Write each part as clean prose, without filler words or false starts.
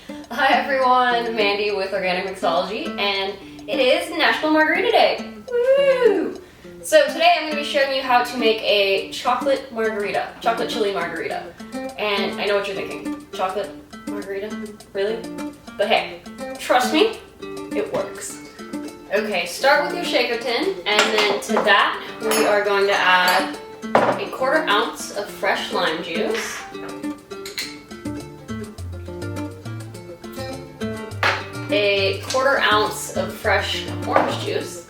Hi everyone, Mandy with Organic Mixology, and it is National Margarita Day. Woo! So today I'm going to be showing you how to make a chocolate margarita, chocolate chili margarita. And I know what you're thinking, chocolate margarita? Really? But hey, trust me, it works. Okay, start with your shaker tin, and then to that we are going to add a 1/4 ounce of fresh lime juice, a 1/4 ounce of fresh orange juice,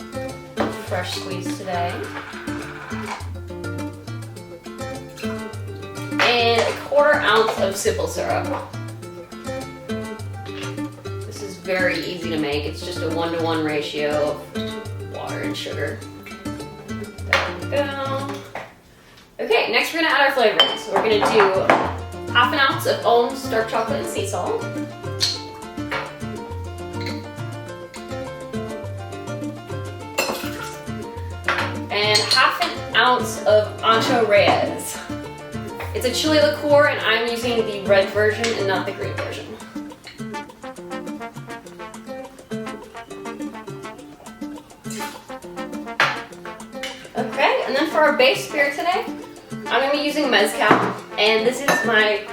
fresh squeezed today, and a 1/4 ounce of simple syrup. This is very easy to make. It's just a 1-to-1 ratio of water and sugar. There we go. Okay, next we're going to add our flavorings. So we're going to do 1/2 ounce of Ohm dark chocolate and sea salt, and 1/2 ounce of Ancho Reyes. It's a chili liqueur, and I'm using the red version and not the green version. Okay, and then for our base spirit today, I'm going to be using mezcal, and this is my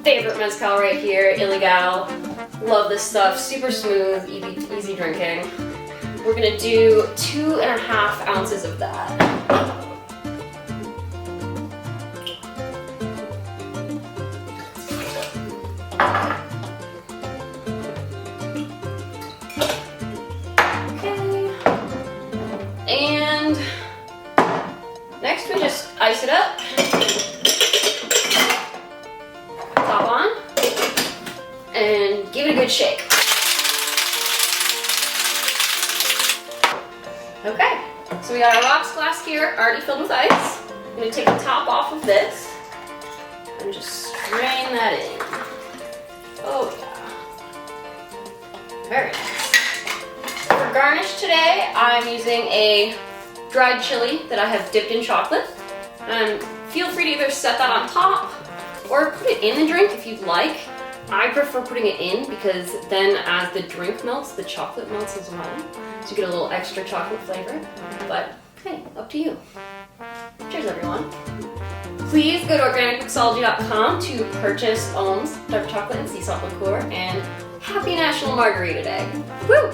favorite mezcal right here, Ilegal. Love this stuff, super smooth, easy drinking. We're going to do 2.5 ounces of that. Okay. And next we just ice it up. Top on. And give it a good shake. Okay, so we got our rocks glass here already filled with ice. I'm going to take the top off of this and just strain that in. Oh yeah. Very nice. For garnish today, I'm using a dried chili that I have dipped in chocolate. Feel free to either set that on top or put it in the drink if you'd like. I prefer putting it in because then as the drink melts, the chocolate melts as well. So you get a little extra chocolate flavor. But hey, up to you. Cheers everyone. Please go to organicmixology.com to purchase Ohm's dark chocolate and sea salt liqueur, and happy National Margarita Day. Woo!